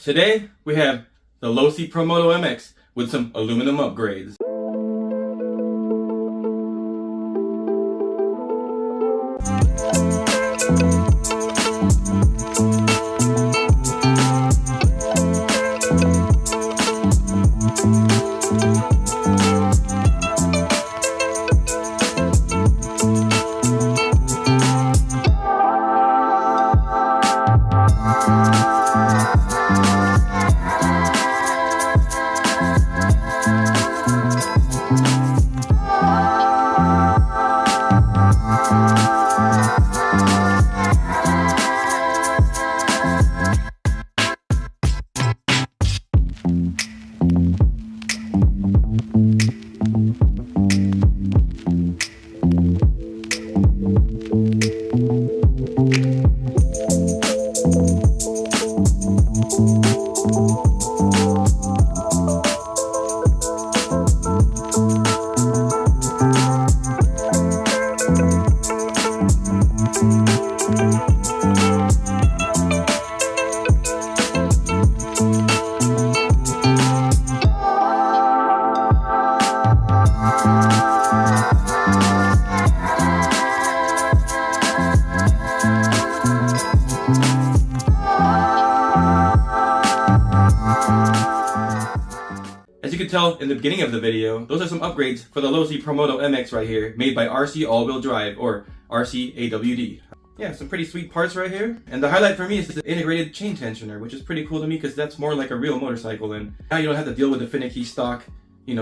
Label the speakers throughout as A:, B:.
A: Today we have the Losi Promoto MX with some aluminum upgrades. As you can tell in the beginning of the video, those are some upgrades for the Losi Promoto MX right here, made by RC All-Wheel Drive, or RCAWD. Yeah, some pretty sweet parts right here. And the highlight for me is the integrated chain tensioner, which is pretty cool to me because that's more like a real motorcycle. And now you don't have to deal with the finicky stock,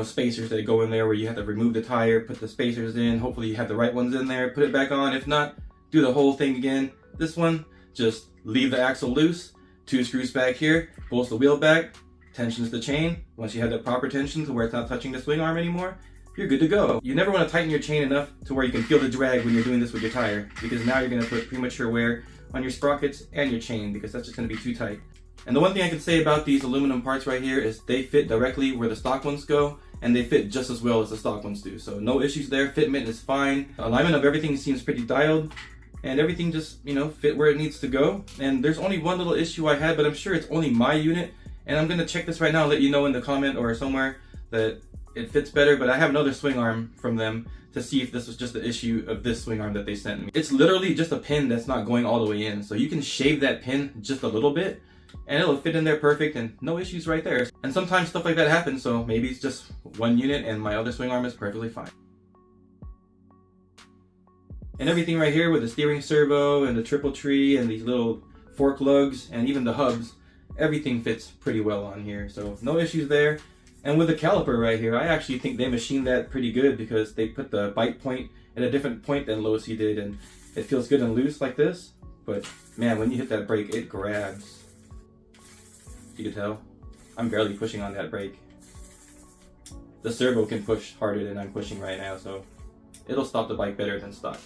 A: spacers that go in there where you have to remove the tire, put the spacers in, hopefully you have the right ones in there, put it back on. If not, do the whole thing again. This one, just leave the axle loose, 2 screws back here, pulls the wheel back, tensions the chain. Once you have the proper tension to where it's not touching the swing arm anymore, you're good to go. You never want to tighten your chain enough to where you can feel the drag when you're doing this with your tire, because now you're going to put premature wear on your sprockets and your chain, because that's just going to be too tight. And the one thing I can say about these aluminum parts right here is they fit directly where the stock ones go, and they fit just as well as the stock ones do. So no issues there, fitment is fine. Alignment of everything seems pretty dialed, and everything just, fit where it needs to go. And there's only one little issue I had, but I'm sure it's only my unit. And I'm going to check this right now and let you know in the comment or somewhere that it fits better, but I have another swing arm from them to see if this was just the issue of this swing arm that they sent me. It's literally just a pin that's not going all the way in. So you can shave that pin just a little bit and it'll fit in there perfect and no issues right there. And sometimes stuff like that happens, so maybe it's just one unit and my other swing arm is perfectly fine. And everything right here with the steering servo and the triple tree and these little fork lugs and even the hubs, everything fits pretty well on here, so no issues there. And with the caliper right here, I actually think they machined that pretty good because they put the bite point at a different point than Losi did, and it feels good and loose like this. But man, when you hit that brake, it grabs. You can tell, I'm barely pushing on that brake. The servo can push harder than I'm pushing right now, so it'll stop the bike better than stock.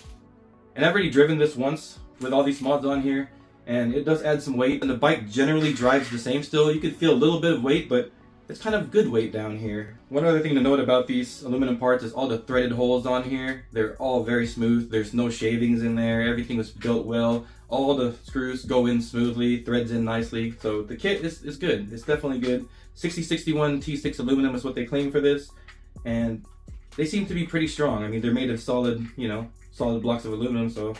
A: And I've already driven this once with all these mods on here, and it does add some weight, and the bike generally drives the same still. You can feel a little bit of weight, but it's kind of good weight down here. One other thing to note about these aluminum parts is all the threaded holes on here. They're all very smooth. There's no shavings in there. Everything was built well. All the screws go in smoothly, threads in nicely. So the kit is good. It's definitely good. 6061 T6 aluminum is what they claim for this, and they seem to be pretty strong. I mean, they're made of solid, solid blocks of aluminum, so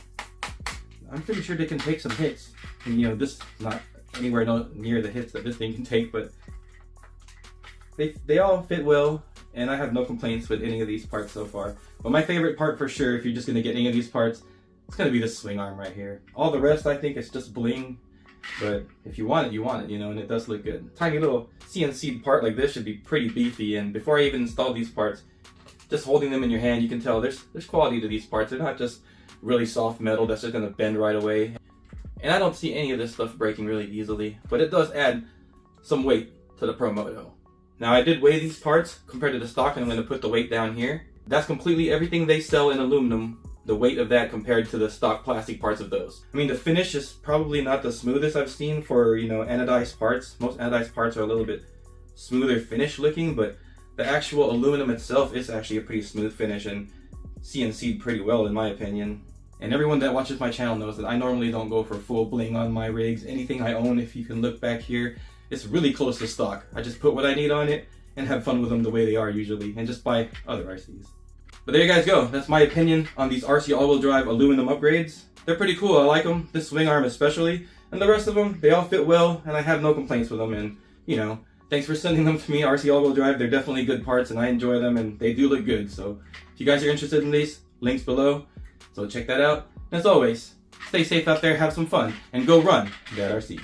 A: I'm pretty sure they can take some hits. And this not anywhere near the hits that this thing can take, but they all fit well, and I have no complaints with any of these parts so far. But my favorite part for sure, if you're just gonna get any of these parts, it's gonna be this swing arm right here. All the rest I think is just bling, but if you want it, you want it, and it does look good. Tiny little CNC part like this should be pretty beefy, and before I even install these parts, just holding them in your hand, you can tell there's quality to these parts. They're not just really soft metal that's just gonna bend right away. And I don't see any of this stuff breaking really easily, but it does add some weight to the Promoto. Now I did weigh these parts compared to the stock, and I'm gonna put the weight down here. That's completely everything they sell in aluminum, the weight of that compared to the stock plastic parts of those. I mean, the finish is probably not the smoothest I've seen for, anodized parts. Most anodized parts are a little bit smoother finish looking, but the actual aluminum itself is actually a pretty smooth finish and CNC'd pretty well in my opinion. And everyone that watches my channel knows that I normally don't go for full bling on my rigs. Anything I own, if you can look back here, it's really close to stock. I just put what I need on it and have fun with them the way they are usually, and just buy other RCs. But there you guys go. That's my opinion on these RC all-wheel drive aluminum upgrades. They're pretty cool. I like them. This swing arm especially, and the rest of them, they all fit well, and I have no complaints with them. And you know, thanks for sending them to me, RC all-wheel drive. They're definitely good parts, and I enjoy them, and they do look good. So if you guys are interested in these, links below. So check that out. And as always, stay safe out there, have some fun, and go run that RC.